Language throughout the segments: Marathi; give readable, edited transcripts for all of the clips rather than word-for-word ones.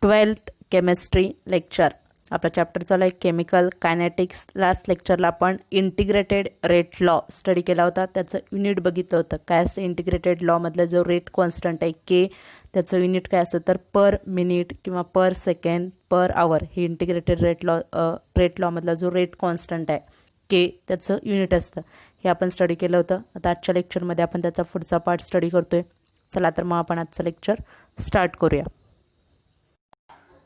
12th chemistry lecture. आपला चॅप्टर चालू आहे केमिकल कायनेटिक्स. लास्ट लेक्चरला आपण इंटिग्रेटेड रेट लॉ स्टडी केला होता. त्याचं युनिट बघितलं होतं. काय असतं इंटिग्रेटेड लॉमधलं जो रेट कॉन्स्टंट आहे के, त्याचं युनिट काय असतं तर पर मिनिट किंवा पर सेकंड पर आवर. हे इंटिग्रेटेड रेट लॉमधला जो रेट कॉन्स्टंट आहे के, त्याचं युनिट असतं. हे आपण स्टडी केलं होतं. आता आजच्या लेक्चरमध्ये आपण त्याचा पुढचा पार्ट स्टडी करतोय. चला तर मग आपण आजचं लेक्चर स्टार्ट करूया.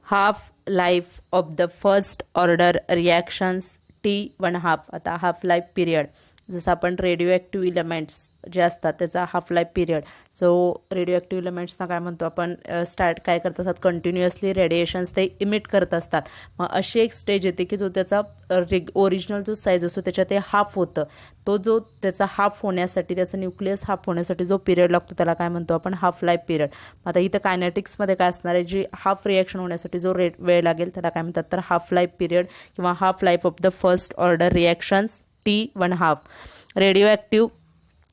Half life of the first order reactions T1/2. आता हाफ लाईफ पिरियड, जसं आपण रेडिओ ॲक्टिव्ह इलेमेंट्स जे असतात त्याचा हाफ लाईफ पिरियड. जो रेडिओ ॲक्टिव्ह इलेमेंट्सना काय म्हणतो आपण, काय करत असतात, कंटिन्युअसली रेडिएशन्स ते इमिट करत असतात. मग अशी एक स्टेज येते की जो त्याचा ओरिजिनल जो साईज असतो त्याच्या ते हाफ होतं. तो जो त्याचा हाफ होण्यासाठी, त्याचा न्यूक्लियस हाफ होण्यासाठी जो पिरियड लागतो त्याला काय म्हणतो आपण, हाफ लाईफ पिरियड. आता इथं कायनेटिक्समध्ये काय असणार आहे, जी हाफ रिॲक्शन होण्यासाठी जो वेळ लागेल त्याला काय म्हणतात तर हाफ लाईफ पिरियड किंवा half life of the first order reactions T1/2. Radioactive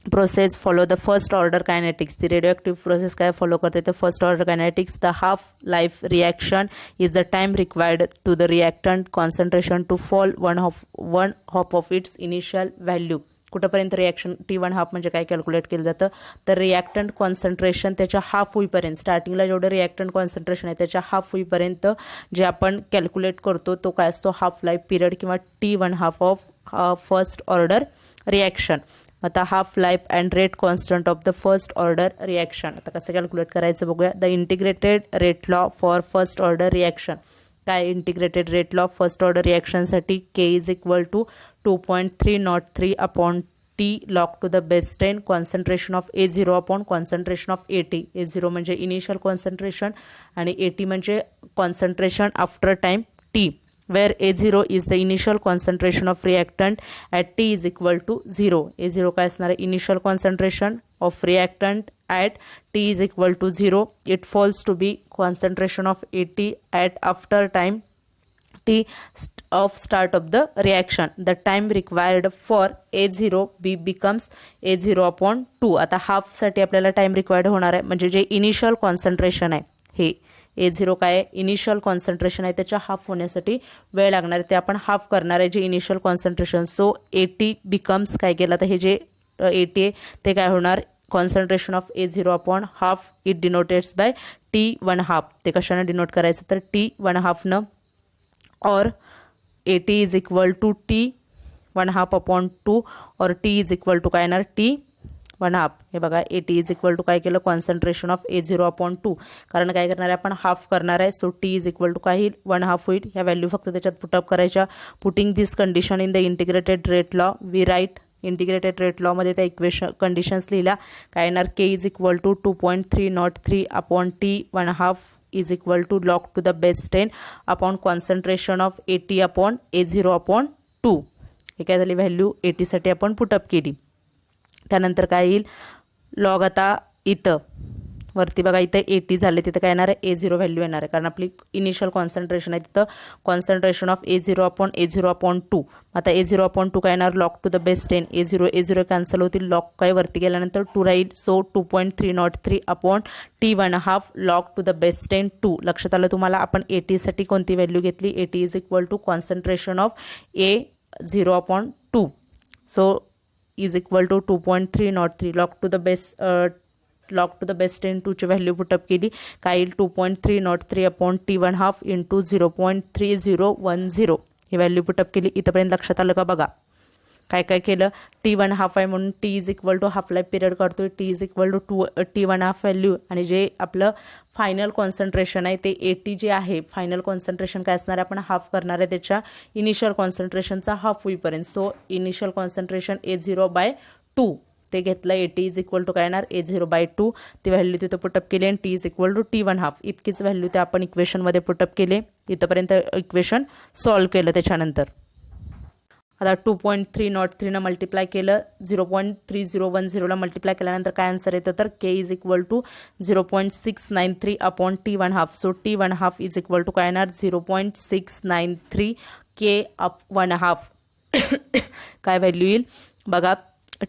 process follow the first order kinetics. ती रेडिओ ॲक्टिव्ह प्रोसेस काय फॉलो करते तर first order kinetics. The half life reaction is the time required to the reactant concentration to fall one half of its initial value. कुठंपर्यंत रिॲक्शन T1/2 म्हणजे काय कॅल्क्युलेट केलं जातं तर रिॲक्टंट कॉन्सन्ट्रेशन त्याच्या हाफ होईपर्यंत, स्टार्टिंगला जेवढं रिॲक्टंट कॉन्सन्ट्रेशन आहे त्याच्या हाफ होईपर्यंत जे आपण कॅल्क्युलेट करतो तो काय असतो, हाफ लाईफ पिरियड किंवा T1/2 of first order reaction. आता half life and rate constant of the first order reaction. आता कसं कॅल्क्युलेट करायचं बघूया. The integrated rate law for first order reaction. काय integrated rate law first order रिॲक्शनसाठी K is equal to 2.303 upon T log to the base 10 concentration of A0 upon concentration of AT. A0 म्हणजे इनिशियल कॉन्सन्ट्रेशन आणि AT म्हणजे concentration after time T, where A0 is the initial concentration of reactant at T is equal to 0. A0 काय असणार आहे, initial concentration of reactant at T is equal to 0. It falls to be concentration of AT at after time T of start of the reaction. The time required for A0 becomes A0 upon 2. आता हाफ साठी आपल्याला टाइम रिक्वायर्ड होणार आहे, म्हणजे जे इनिशियल कॉन्सन्ट्रेशन आहे हे A0 काय इनिशियल कॉन्सन्ट्रेशन आहे त्याच्या हाफ होण्यासाठी वेळ लागणार आहे, ते आपण हाफ करणार आहे जे initial concentration. So AT becomes काय केलं तर हे जे AT आहे ते काय होणार, concentration of A0 upon half. It denotes by T1/2. ते कशाने डिनोट करायचं तर T1/2 न, और AT is equal to T1/2 upon 2 और T इज इक्वल टू काय येणार T1/2. हे बघा AT इज इक्वल टू काय केलं, कॉन्सन्ट्रेशन ऑफ A0 अपॉन 2. कारण काय करणार आहे आपण, हाफ करणार आहे. So T is equal to काय 1/2 होईल. ह्या व्हॅल्यू फक्त त्याच्यात पुटअप करायच्या. Putting this condition in the integrated rate law we write. Integrated rate लॉमध्ये त्या इक्वेशन कंडिशन्स लिहिल्या. काय येणार K is equal to 2.303 upon T1/2 is equal to log to the base 10 upon concentration of AT upon A0 upon 2. हे काय झाली व्हॅल्यू AT साठी आपण पुटअप केली. त्यानंतर काय येईल लॉग, आता इथं वरती बघा इथं AT झाले, तिथं काय येणार आहे A0 व्हॅल्यू येणार आहे, कारण आपली इनिशियल कॉन्सन्ट्रेशन आहे तिथं कॉन्सन्ट्रेशन ऑफ A0 अपॉन 2. आता A0 अपॉन 2 काय येणार, log to the base 10. A0 cancel होतील, लॉग काय वरती गेल्यानंतर 2 राहील. So 2.303 upon T1/2 log to the base 10 2. लक्षात आलं तुम्हाला. आपण AT साठी कोणती व्हॅल्यू घेतली, AT is equal to concentration of A0 upon 2. So is equal to 2.303 log to the base 10 2 ची व्हॅल्यू पुटअप केली. काय येईल 2.303 अपॉन T1/2 इंटू 0.3010. ही व्हॅल्यू पुटअप केली. इथंपर्यंत लक्षात आलं का बघा. काय काय केलं, T1/2 आहे म्हणून T is equal to half life period काढतोय. T is equal to T1/2 value, आणि जे आपलं फायनल कॉन्सन्ट्रेशन आहे ते AT जे आहे फायनल कॉन्सन्ट्रेशन काय असणार आहे, आपण हाफ करणार आहे त्याच्या इनिशियल कॉन्सन्ट्रेशनचा हाफ होईपर्यंत. सो इनिशियल कॉन्सन्ट्रेशन A0/2 ते घेतलं. AT इज इक्वल टू काय येणार A0/2. ती व्हॅल्यू तिथं पुटअप केली आणि T is equal to T1/2. इतकीच व्हॅल्यू ते आपण इक्वेशनमध्ये पुटअप केले. इथंपर्यंत इक्वेशन सॉल्व्ह केलं. त्याच्यानंतर आता 2.303 न मल्टिप्लाय केलं, 0.3010 ला मल्टिप्लाय केल्यानंतर काय आन्सर येतं तर K is equal to 0.693 upon T1/2. So T1/2 is equal to काय येणार 0.693 K/1/2. काय व्हॅल्यू येईल बघा,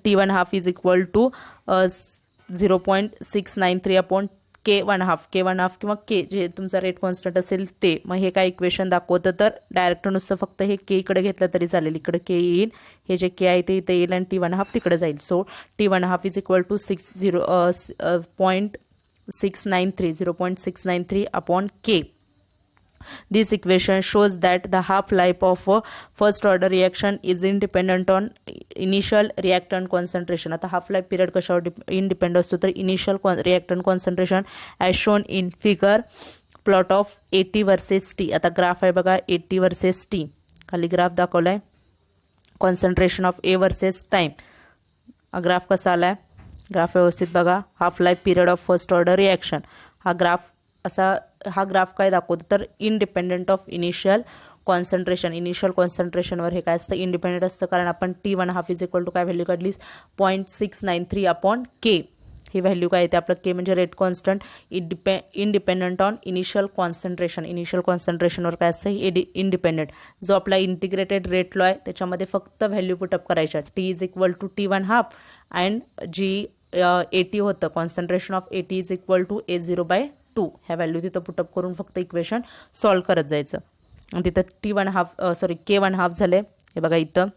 T1/2 is equal to 0.693 upon K1/2 किंवा के जे तुमचा रेट कॉन्स्टंट असेल ते. मग हे काय इक्वेशन दाखवतं तर डायरेक्ट नुसतं फक्त हे के इकडे घेतलं तरी चालेल. इकडे के येईल, हे जे के आहे ते इथे येईल आणि T1/2 तिकडे जाईल. So T1/2 is equal to 0.693 upon K. This equation shows that the half-life of a first-order reaction is independent on initial reactant concentration. आता half-life period कशावर independent असतो तर initial reactant concentration as shown in figure plot of AT versus T. आता ग्राफ आहे बघा AT versus T. खाली ग्राफ दाखवलाय concentration of A versus time. Graph कसा आलाय, ग्राफ व्यवस्थित बघा. half-life period of first-order reaction. हा ग्राफ काय दाखवतो तर इंडिपेंडंट ऑफ इनिशियल कॉन्सन्ट्रेशनवर हे काय असतं इंडिपेंडंट असतं. कारण आपण T1/2 इज इक्वल टू काय व्हॅल्यू काढली 0.693 अपॉन के. ही व्हॅल्यू काय येते आपलं के म्हणजे rate constant independent on initial कॉन्सन्ट्रेशनवर काय असतं इंडिपेंडंट. जो आपला इंटिग्रेटेड रेट लॉ आहे त्याच्यामध्ये फक्त व्हॅल्यू पुटअप करायच्या. T is equal to T1/2 and जी AT होतं concentration of AT is equal to A0/2. ह्या व्हॅल्यू तिथं पुटअप करून फक्त इक्वेशन सॉल्व्ह करत जायचं. आणि तिथं K1/2 झाले. हे बघा इथं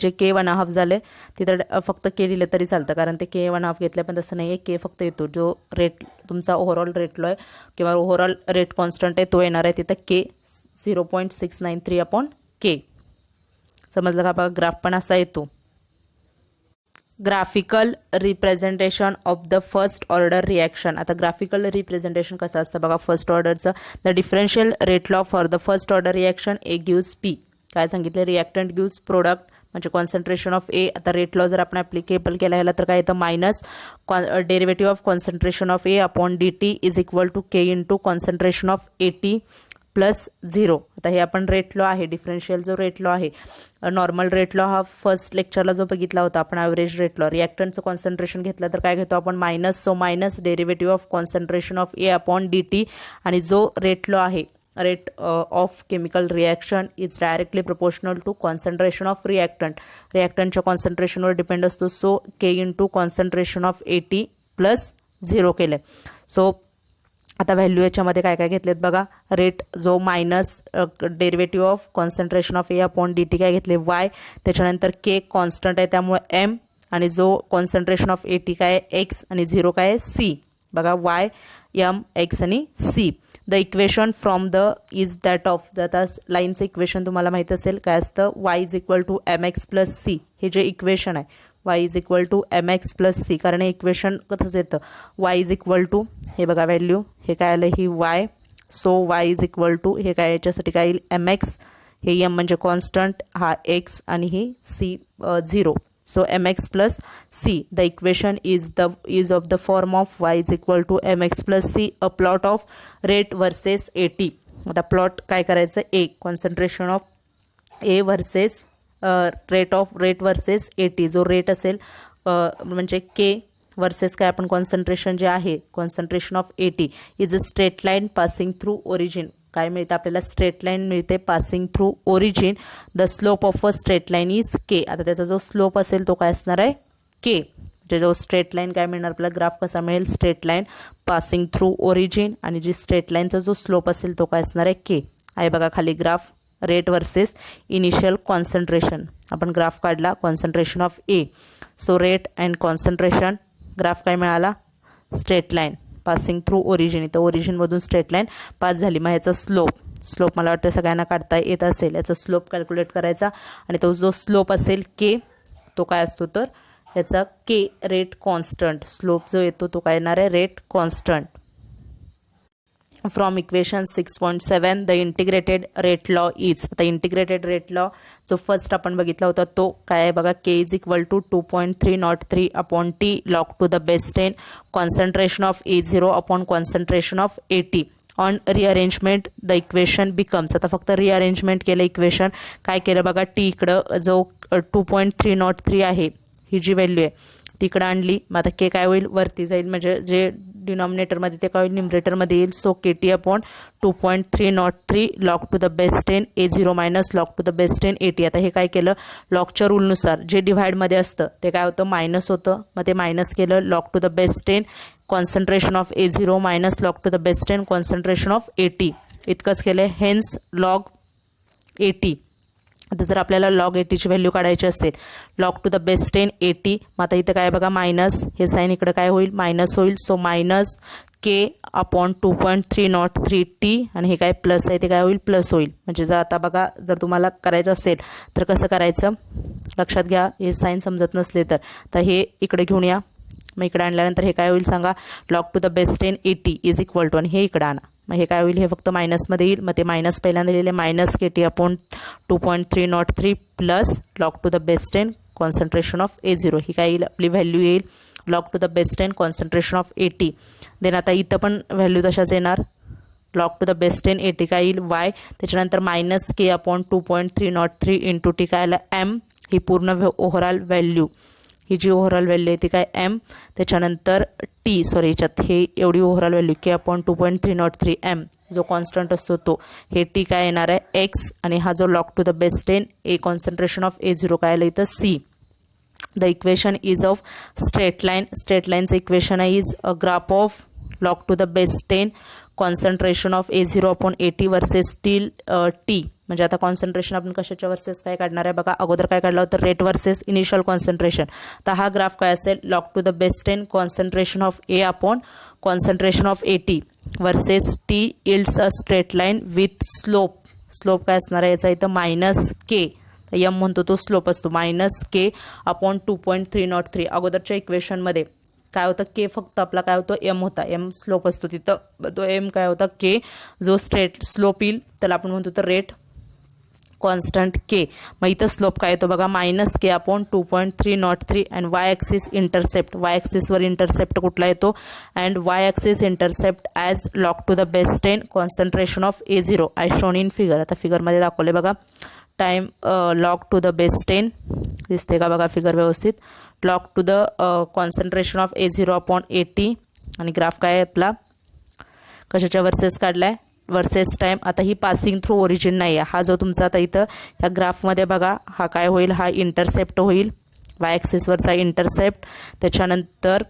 जे K1/2 झाले तिथं फक्त के लिहिलं तरी चालतं कारण ते K1/2 घेतलं पण तसं नाही आहे. के फक्त येतो जो रेट तुमचा ओव्हरऑल रेट लॉ आहे किंवा ओव्हरऑल रेट कॉन्स्टंट आहे तो येणार आहे तिथं के 0.693 अपॉन के. समजलं का बघा. ग्राफ पण असा येतो. Graphical representation of the first order reaction. आता ग्राफिकल रिप्रेझेंटेशन कसं असतं बघा फर्स्ट ऑर्डरचं. The differential rate law for the first order reaction A gives P. काय सांगितलं रिॲक्टंट गिव्स प्रोडक्ट म्हणजे कॉन्सन्ट्रेशन ऑफ ए. आता रेट लॉ जर आपण ॲप्लिकेबल केला ह्याला तर काय येतं minus derivative of concentration of A upon dt is equal to K into concentration of AT plus 0. आता हे आपण रेट लॉ आहे डिफरन्शियल जो रेट लॉ आहे नॉर्मल रेट लॉ हा फर्स्ट लेक्चरला जो बघितला होता आपण ॲव्हरेज रेट लॉ. रिॲक्टंटचं कॉन्सन्ट्रेशन घेतलं तर काय घेतो आपण minus. So minus derivative of concentration of A upon dt आणि जो रेट लॉ आहे rate of chemical reaction is directly proportional to concentration of रिॲक्टंटच्या कॉन्सन्ट्रेशनवर डिपेंड असतो. So K into concentration of AT plus 0 केलं. सो आता व्हॅल्यू याच्यामध्ये काय काय घेतलेत बघा. रेट जो minus derivative of concentration of A upon dt काय घेतले y. त्याच्यानंतर के कॉन्स्टंट आहे त्यामुळे m आणि जो कॉन्सन्ट्रेशन ऑफ AT काय x आणि 0 काय आहे c. बघा y m x आणि c. The equation from the is that of आता लाईनचं इक्वेशन तुम्हाला माहित असेल काय असतं y is equal to mx plus c. हे जे इक्वेशन आहे y is equal to mx plus c कारण हे इक्वेशन कसं येतं y इज इक्वल टू हे बघा व्हॅल्यू हे काय आलं ही y. So y is equal to हे काय याच्यासाठी काय येईल mx. हे m म्हणजे कॉन्स्टंट हा x आणि ही c 0. So mx plus c. The equation is of the form of y is equal to mx plus c, a plot of rate versus AT. आता प्लॉट काय करायचं a concentration of a versus rate versus AT. जो रेट असेल म्हणजे k वर्सेस काय आपण कॉन्सन्ट्रेशन जे आहे concentration of AT is a straight line passing through origin. काय मिळतं आपल्याला स्ट्रेट लाईन मिळते passing through origin. The slope of a straight line is K. आता त्याचा जो स्लोप असेल तो काय असणार आहे के. म्हणजे जो स्ट्रेट लाईन काय मिळणार आपल्याला ग्राफ कसा मिळेल straight line passing through origin आणि जी स्ट्रेट लाईनचा जो स्लोप असेल तो काय असणार आहे के आहे. बघा खाली graph rate versus initial concentration आपण ग्राफ काढला concentration of A. So rate and concentration graph काय मिळाला straight line passing through origin. इथं ओरिजिनमधून स्ट्रेट लाईन पास झाली. मग ह्याचा स्लोप मला वाटतं सगळ्यांना काढता येत असेल. याचा स्लोप कॅल्क्युलेट करायचा आणि तो जो स्लोप असेल के तो काय असतो तर याचा के रेट कॉन्स्टंट. स्लोप जो येतो तो काय येणार आहे rate constant. From equation 6.7 the integrated rate law is. आता इंटिग्रेटेड रेट लॉ जो फर्स्ट आपण बघितला होता तो काय आहे बघा k is equal to 2.303 upon t log to the base 10 concentration of A0 upon concentration of AT. On rearrangement the equation becomes. आता फक्त रिअरेंजमेंट केलं इक्वेशन काय केलं बघा टी इकडं जो 2.303 आहे ही जी व्हॅल्यू आहे तिकडं आणली, मग आता के काय होईल वरती जाईल, म्हणजे जे डिनॉमिनेटरमध्ये ते काय होईल न्यूमरेटरमध्ये येईल. So KT upon 2.303 log to the base 10 A0 minus log to the base 10 AT. आता हे काय केलं लॉगच्या रूलनुसार जे डिव्हाइडमध्ये असतं ते काय होतं मायनस होतं, मग ते मायनस केलं log to the base 10 concentration of A0 minus log to the base 10 concentration of AT इतकंच केलं. Hence log AT. आता जर आपल्याला लॉग ATची व्हॅल्यू काढायची असेल log to the base 10 AT, मग आता इथं काय बघा मायनस, हे साईन इकडं काय होईल मायनस होईल. So minus K upon 2.303T आणि हे काय प्लस आहे ते काय होईल प्लस होईल. म्हणजे जर आता बघा जर तुम्हाला करायचं असेल तर कसं करायचं लक्षात घ्या, हे साईन समजत नसले तर हे इकडे घेऊन या, मग इकडे आणल्यानंतर हे काय होईल सांगा log to the base 10 AT is equal to आणि हे इकडे आणा, मग हे काय होईल हे फक्त मायनसमध्ये येईल. मग ते मायनस पहिल्यांदा लिहिले minus KT upon 2.303 plus log to the base 10 concentration of A0 ही काय येईल आपली व्हॅल्यू येईल log to the base 10 concentration of AT. Then आता इथं पण व्हॅल्यू तशाच येणार log to the base 10 AT काय येईल Y, त्याच्यानंतर minus K upon 2.303 into T काय आलं M, ही पूर्ण ओव्हरऑल व्हॅल्यू, ही जी ओव्हरऑल व्हॅल्यू आहे ती काय M, त्याच्यानंतर T सॉरी याच्यात हे एवढी overall value K upon 2.303 M जो कॉन्स्टंट असतो तो, हे T काय येणार आहे X आणि हा जो log to the base 10 A concentration of A0 काय आलं इथं C. The equation is of straight line. Straight line's equation is a graph of log to the base 10 concentration of A0 upon AT versus till T. म्हणजे आता कॉन्सन्ट्रेशन आपण कशाच्या वर्सेस काय काढणार आहे बघा, अगोदर काय काढलं होतं रेट वर्सेस इनिशियल कॉन्सन्ट्रेशन. तर हा ग्राफ काय असेल log to the base 10 concentration of A upon concentration of AT versus T yields a straight line with slope. Slope काय असणार आहे याचा इथं मायनस K, एम म्हणतो तो स्लोप असतो मायनस K अपॉन 2.303. अगोदरच्या इक्वेशनमध्ये काय होतं K फक्त आपला काय होतो एम होता, एम स्लोप असतो तिथं, तो एम काय होता K जो स्ट्रेट स्लोप येईल त्याला आपण म्हणतो तर रेट कॉन्स्टंट K. मग इथं स्लोप काय येतो बघा minus K upon 2.303 and y axis intercept, y ॲक्सिसवर इंटरसेप्ट कुठला येतो and y axis intercept as log to the base 10 concentration of A0 as shown in figure. आता फिगरमध्ये दाखवले बघा time log to the base 10 दिसते का बघा फिगर व्यवस्थित, log to the concentration of A0 upon AT आणि ग्राफ काय आहे आपला कशाच्या वर्सेस काढलाय वर्सेस टाइम. आता ही पासिंग थ्रू ओरिजिन नाही आहे, हा जो तुमचा आता इथं ह्या ग्राफमध्ये बघा हा काय होईल हा इंटरसेप्ट होईल वाय ॲक्सिसवरचा इंटरसेप्ट, त्याच्यानंतर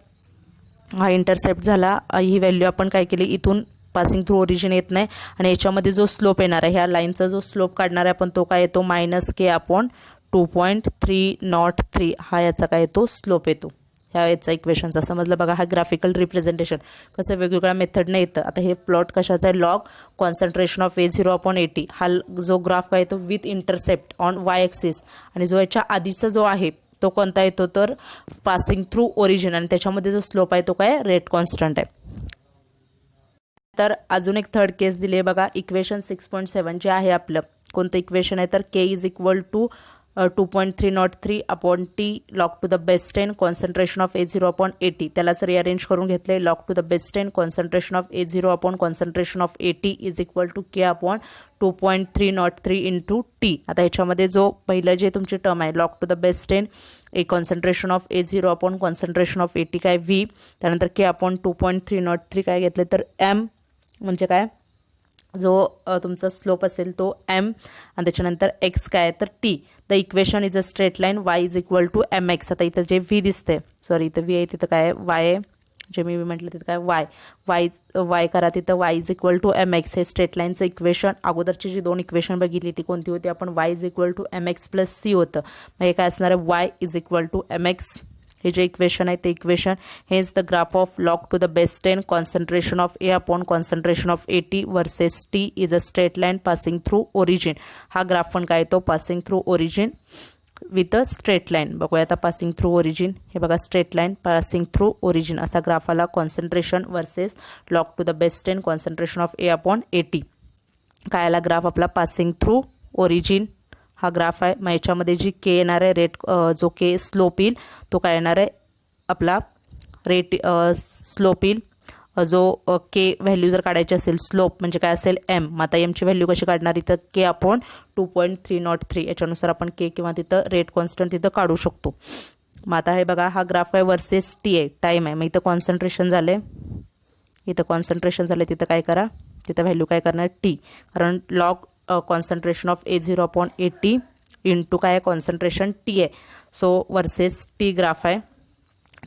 हा इंटरसेप्ट झाला, ही व्हॅल्यू आपण काय केली इथून पासिंग थ्रू ओरिजिन येत नाही आणि याच्यामध्ये जो स्लोप येणार आहे ह्या लाईनचा जो स्लोप काढणार आहे आपण तो काय येतो मायनस K अपॉन 2.303 हा याचा काय येतो स्लोप येतो ह्या याचा इक्वेशनचा. समजलं बघा, हा ग्राफिकल रिप्रेझेंटेशन कसं वेगवेगळ्या मेथडने येतं. आता हे प्लॉट कशाचा आहे log concentration of A0 upon AT, हा जो ग्राफ काय येतो with intercept on Y axis आणि जो याच्या आधीचा जो आहे तो कोणता येतो तर पासिंग थ्रू ओरिजिन आणि त्याच्यामध्ये जो स्लोप आहे तो काय रेट कॉन्स्टंट आहे. तर अजून एक थर्ड केस दिली आहे बघा इक्वेशन 6.7 जे आहे आपलं कोणतं इक्वेशन आहे तर K is equal to 2.303 upon T log to the base 10 concentration of A0 upon AT, त्यालाच रिअरेंज करून घेतले log to the base 10 concentration of A0 upon concentration of AT is equal to K upon 2.303 into T. आता ह्याच्यामध्ये जो पहिलं जे तुमची टर्म आहे log to the base 10 A concentration of A0 upon concentration of AT काय V, त्यानंतर K अपॉन 2.303 काय घेतले तर M म्हणजे काय जो तुमचा स्लोप असेल तो M आणि त्याच्यानंतर X काय तर T. The equation is a straight line Y is equal to MX. आता इथं जे V दिसते सॉरी इथं V आहे तिथं काय Y आहे, जे मी म्हटलं तिथं काय Y करा तिथं Y is equal to MX हे स्ट्रेट लाईनचं इक्वेशन. अगोदरची जी दोन इक्वेशन बघितली ती कोणती होती आपण Y is equal to MX plus C होतं, मग हे काय असणार आहे Y is equal to MX हे जे इक्वेशन आहे ते equation. Hence the graph of log to the base 10 concentration of A upon concentration of AT versus T is a straight line passing through origin. हा ग्राफ पण काय तो passing through origin with a straight line. बघूया आता पासिंग थ्रू ओरिजिन, हे बघा straight line passing through origin असा ग्राफ आला concentration versus log to the base 10 concentration of A upon AT. काय आला ग्राफ आपला पासिंग थ्रू ओरिजिन हा ग्राफ आहे. मग याच्यामध्ये जी K येणार आहे रेट जो K स्लोप येईल तो काय येणार आहे आपला रेट स्लोप येईल जो K व्हॅल्यू जर काढायची असेल स्लोप म्हणजे काय असेल M. मग आता Mची व्हॅल्यू कशी काढणार इथं K अपॉन 2.303 याच्यानुसार आपण K किंवा तिथं रेट कॉन्स्टंट तिथं काढू शकतो. मग आता हे बघा, हा ग्राफ आहे वर्सेस टी आहे, टाईम आहे. मग इथं कॉन्सन्ट्रेशन झाले, इथं कॉन्सन्ट्रेशन झाले, तिथं काय करा, तिथं व्हॅल्यू काय करणार टी, कारण log concentration of A0/80 into काय आहे कॉन्सन्ट्रेशन टी आहे. सो वर्सेस टी ग्राफ आहे,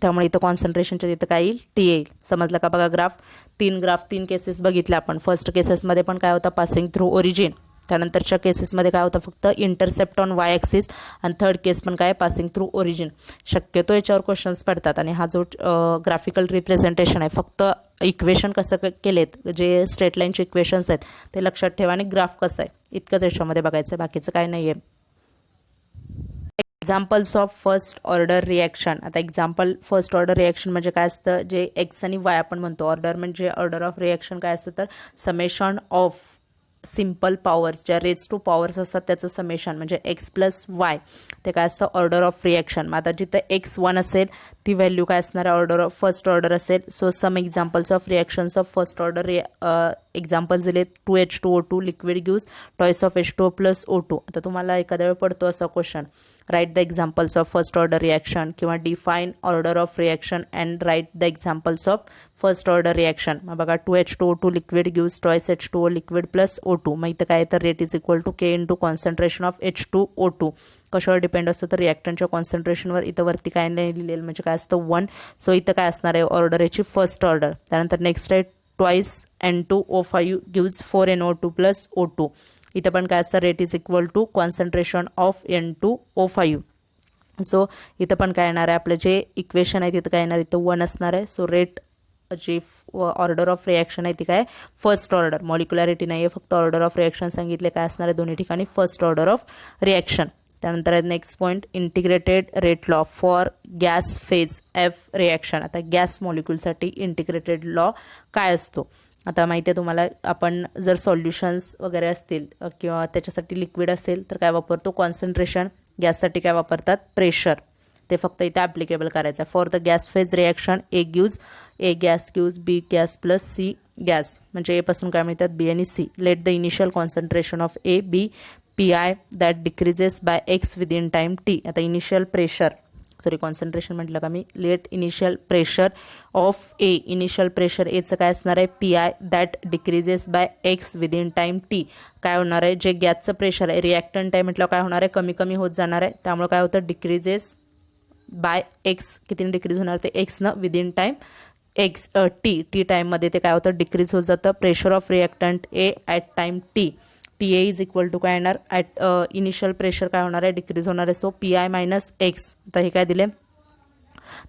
त्यामुळे इथं कॉन्सन्ट्रेशनच्या तिथं काय येईल टी येईल. समजलं का बघा ग्राफ. तीन केसेस बघितले आपण. फर्स्ट केसेसमध्ये पण काय होतं पासिंग थ्रू ओरिजिन, त्यानंतरच्या केसेसमध्ये काय होतं फक्त इंटरसेप्ट ऑन वाय ॲक्सिस, आणि थर्ड केस पण काय पासिंग थ्रू ओरिजिन. शक्यतो याच्यावर क्वेश्चन्स पडतात. आणि हा जो ग्राफिकल रिप्रेझेंटेशन आहे, फक्त इक्वेशन कसं केलेत, जे स्ट्रेट लाईनचे इक्वेशन्स आहेत ते लक्षात ठेवा, आणि ग्राफ कसं आहे इतकंच याच्यामध्ये बघायचं आहे, बाकीचं काय नाही आहे. Examples of first order reaction. आता एक्झाम्पल फर्स्ट ऑर्डर रिॲक्शन म्हणजे काय असतं, जे एक्स आणि वाय आपण म्हणतो. ऑर्डर म्हणजे ऑर्डर ऑफ रिॲक्शन काय असतं तर समेशन ऑफ सिम्पल पॉवर्स, ज्या रेज टू पॉवर्स असतात त्याचं समेशन म्हणजे एक्स प्लस वाय, ते काय असतं ऑर्डर ऑफ रिॲक्शन. मग आता जिथं x1 असेल ती व्हॅल्यू काय असणार आहे ऑर्डर ऑफ फर्स्ट ऑर्डर असेल. So some examples of reactions of first order examples दिले. 2H2O2 liquid gives twice of H2O plus O2. आता तुम्हाला एखाद्या वेळ पडतो असा question, write the examples of first order reaction, किंवा define order of reaction and write the examples of first order reaction. मग बघा 2H2O2 liquid gives twice H2O liquid plus O2. मग इथं काय तर rate is equal to K into concentration of H2O2. कशावर डिपेंड असतो तर रिॲक्टंटच्या कॉन्सन्ट्रेशनवर. इथं वरती काय नाही लिहिलेलं म्हणजे काय असतं 1. सो इथं काय असणार आहे ऑर्डर याची फर्स्ट ऑर्डर. त्यानंतर नेक्स्ट आहे twice N2O5 gives 4NO2 plus O2. इथं पण काय असतं rate is equal to concentration of N2O5. So इथं पण काय येणार आहे आपलं जे इक्वेशन आहे तिथं काय येणार, इथं 1 असणार आहे. सो रेट जी ऑर्डर ऑफ रिॲक्शन आहे ती काय फर्स्ट ऑर्डर, मॉलिक्युलॅरिटी नाही आहे, फक्त ऑर्डर ऑफ रिॲक्शन सांगितले. काय असणार आहे दोन्ही ठिकाणी फर्स्ट ऑर्डर ऑफ रिॲक्शन. त्यानंतर आहे next point, integrated rate law for gas phase F reaction. आता गॅस मॉलिक्युलसाठी इंटिग्रेटेड लॉ काय असतो. आता माहिती आहे तुम्हाला, आपण जर सॉल्युशन्स वगैरे असतील किंवा त्याच्यासाठी लिक्विड असेल तर काय वापरतो कॉन्सन्ट्रेशन, गॅससाठी काय वापरतात प्रेशर. ते फक्त इथे ॲप्लिकेबल करायचं आहे. For the gas phase reaction A gas gives B gas plus C gas, म्हणजे ए पासून काय मिळतात बी आणि C. Let the initial concentration of A be PI that decreases by x within time t. आता इनिशियल प्रेशर, सॉरी कॉन्सन्ट्रेशन म्हटलं का मी, let initial pressure of A, initial pressure एचं काय असणार आहे PI that decreases by x within time t. काय होणार आहे जे गॅसचं प्रेशर आहे रिॲक्टंट आहे म्हटलं काय होणार आहे कमी कमी होत जाणार आहे. त्यामुळे काय होतं डिक्रीजेस बाय एक्स, कितीने डिक्रीज होणार ते एक्सनं विदिन टाईम एक्स टी टाईममध्ये ते काय होतं डिक्रीज होत जातं. Pressure of reactant A at time T, PA is equal to काय येणार ॲट इनिशियल प्रेशर काय होणार आहे डिक्रीज होणार आहे. So PI minus x. आता हे काय दिले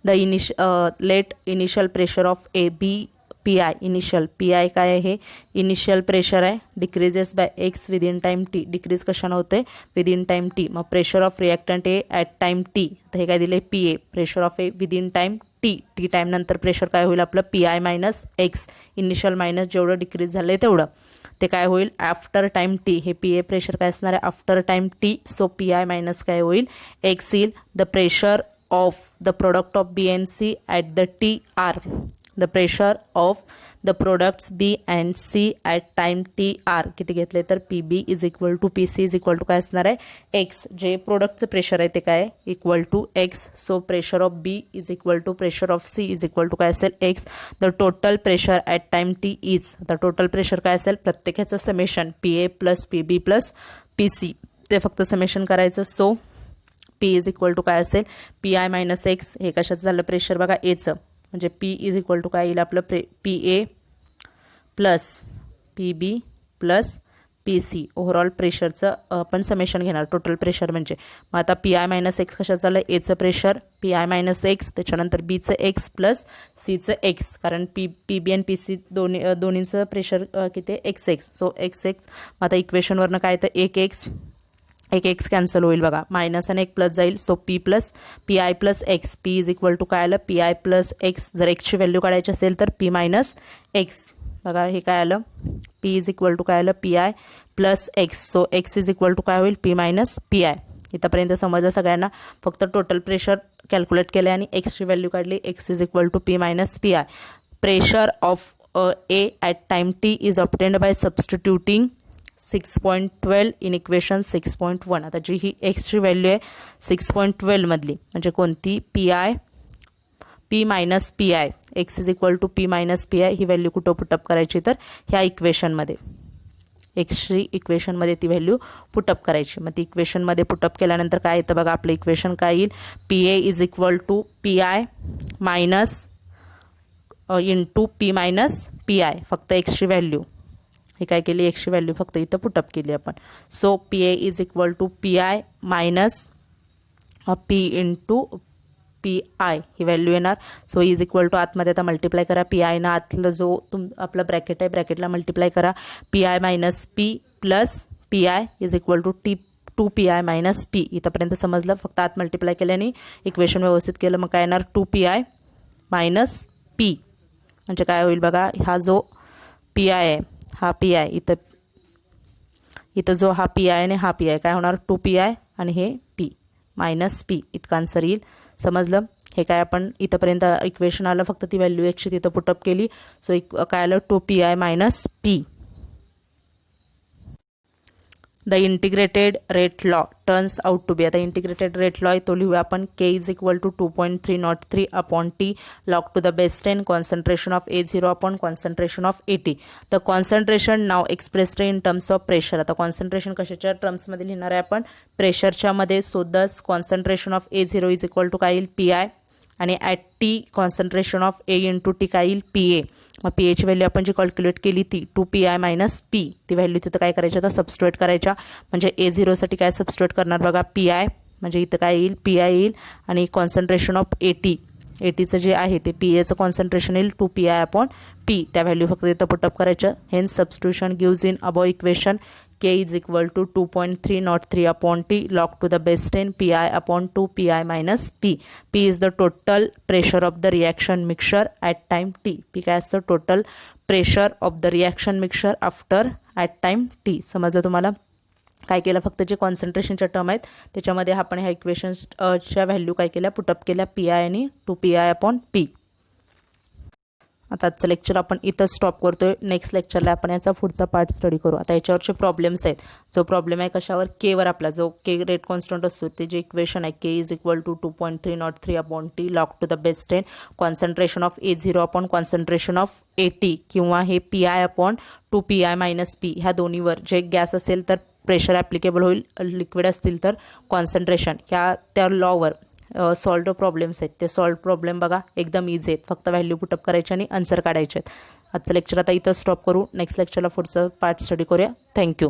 the let initial pressure of A be PI initial PI काय आहे इनिशियल प्रेशर आहे decreases by x within time t. Decrease कशानं होते विदिन टाईम टी. मग pressure of reactant A at time t, तर हे काय दिले PA pressure of A within time t time नंतर प्रेशर काय होईल आपलं PI minus x. Initial minus जेवढं डिक्रीज झालं आहे तेवढं ते काय होईल आफ्टर टाईम टी. हे PA प्रेशर काय असणार आहे after time T. So PI minus काय होईल एक्स येईल. The pressure of the product of B and C at the T are, the pressure of the products B and C at time T are किती घेतले तर PB is equal to PC is equal to काय असणार आहे एक्स. जे प्रोडक्टचं प्रेशर आहे ते काय equal to X. So pressure of B is equal to pressure of C is equal to काय असेल X. The total pressure at time T is, आता टोटल प्रेशर काय असेल प्रत्येकाचं summation PA plus PB plus PC, ते फक्त समेशन करायचं. So P is equal to काय असेल PI मायनस एक्स. हे कशाचं झालं प्रेशर बघा एचं, म्हणजे P इज इक्वल टू काय येईल आपलं PA plus PB plus PC. Overall प्रेशरचं आपण समेशन घेणार टोटल प्रेशर म्हणजे. मग आता PI मायनस एक्स कशाचं झालं एचं प्रेशर PI मायनस एक्स, त्याच्यानंतर Bचं एक्स प्लस Cचं एक्स, कारण PB आणि PC दोन्हीचं प्रेशर किती एक्स. So x. मग आता इक्वेशनवरनं काय तर एक एक्स कॅन्सल होईल बघा, मायनस आणि एक प्लस जाईल. So P plus PI plus X. P is equal to काय आलं PI प्लस एक्स. जर एक्सची व्हॅल्यू काढायची असेल तर P मायनस एक्स. बघा हे काय आलं P इज इक्वल टू काय आलं PI plus X. So X is equal to काय होईल P मायनस PI. इथंपर्यंत समजलं सगळ्यांना. फक्त टोटल प्रेशर कॅल्क्युलेट केलं आणि एक्सची व्हॅल्यू काढली. X is equal to P minus PI. Pressure of A at time T is obtained by substituting 6.12 in equation 6.1. आता जी ही एक्सची व्हॅल्यू आहे 6.12 मधली म्हणजे कोणती P minus P I, X is equal to P minus P I, ही व्हॅल्यू कुठं पुटअप करायची तर ह्या इक्वेशनमध्ये, एक्सची इक्वेशनमध्ये ती व्हॅल्यू पुटअप करायची. मग ती इक्वेशनमध्ये पुटअप केल्यानंतर काय येतं बघा, आपलं इक्वेशन काय येईल, P A is equal to P I minus into P minus P I, फक्त एक्सची व्हॅल्यू हे काय केली, एक्सची व्हॅल्यू फक्त इथं पुटअप केली आपण. So P A is equal to P I minus P into P I ही व्हॅल्यू येणार. सो इज इक्वल टू आतमध्ये आता मल्टिप्लाय करा, पी आय ना आतलं जो आपला ब्रॅकेट आहे ब्रॅकेटला मल्टिप्लाय करा, P I minus P plus P I is equal to two P I minus P. इथंपर्यंत समजलं, फक्त आत मल्टिप्लाय केल्याने इक्वेशन व्यवस्थित केलं, मग काय येणार 2 पी आय मायनस पी, म्हणजे काय होईल बघा, हा जो पी आय आहे हा पी आय, इथं जो हा पी आय आणि हा पी आय काय होणार 2 पी आय आणि हे पी मायनस पी, इतका आन्सर येईल. समजलं, हे काय आपण इथंपर्यंत इक्वेशन आलं, फक्त ती व्हॅल्यू एक्सची तिथं पुटअप केली. सो काय आलं 2 P I minus p. The integrated rate law turns out to be. आता इंटिग्रेटेड रेट लॉ आहे तो लिहूया आपण, k is equal to 2.303 upon t log to the base 10 concentration of A0 upon concentration of AT. The concentration now expressed in terms of pressure. आता कॉन्सन्ट्रेशन कशाच्या टर्म्समध्ये लिहिणार आहे आपण, प्रेशरच्या मध्ये. So thus concentration of A0 is equal to काय येईल पी आय, आणि at T concentration of A into T काय येईल पी ए. मग पी एची व्हॅल्यू आपण जी कॅल्क्युलेट केली ती 2 पी आय मायनस पी, ती व्हॅल्यू तिथं काय करायची आता सबस्टिट्यूट करायच्या. म्हणजे A0साठी काय सबस्टिट्यूट करणार बघा, पी आय म्हणजे इथं काय येईल पी आय येईल, आणि कॉन्सन्ट्रेशन ऑफ एटीचं जे आहे ते पी एचं कॉन्सन्ट्रेशन येईल 2 पी आय अपॉन पी, त्या व्हॅल्यू फक्त इथं पुटअप करायचं. Hence substitution gives in above equation K is equal to 2.303 upon T log to the base 10 Pi upon 2 Pi minus P. P is the total pressure of the reaction mixture at time T. P काय असतं, total pressure of the reaction mixture after at time T. समजलं तुम्हाला, काय केलं, फक्त जे कॉन्सन्ट्रेशनच्या टर्म आहेत त्याच्यामध्ये आपण ह्या इक्वेशन्सच्या व्हॅल्यू काय केल्या पुटअप केल्या, पी आय आणि 2 पी आय अपॉन पी. आता आजचं लेक्चर आपण इथं स्टॉप करतोय. नेक्स्ट लेक्चरला आपण याचा पुढचा पार्ट स्टडी करू. आता याच्यावरचे प्रॉब्लेम्स आहेत, जो प्रॉब्लेम आहे कशावर, केवर, आपला जो के रेट कॉन्स्टंट असतो ते जे इक्वेशन आहे k is equal to 2.303 upon t log to the base 10 concentration of A0 upon concentration of AT, किंवा हे p I upon 2 P I minus p, ह्या दोन्हीवर जे गॅस असेल तर प्रेशर ॲप्लिकेबल होईल, लिक्विड असतील तर कॉन्सन्ट्रेशन, ह्या त्या लॉवर सॉल्व्ड प्रॉब्लेम्स आहेत. ते सॉल्व्ड प्रॉब्लेम बघा एकदम इझी आहेत, फक्त व्हॅल्यू पुटअप करायचे आणि आन्सर काढायचे आहेत. आजचं लेक्चर आता इथं स्टॉप करू. नेक्स्ट लेक्चरला पुढचं पार्ट स्टडी करूया. थँक्यू.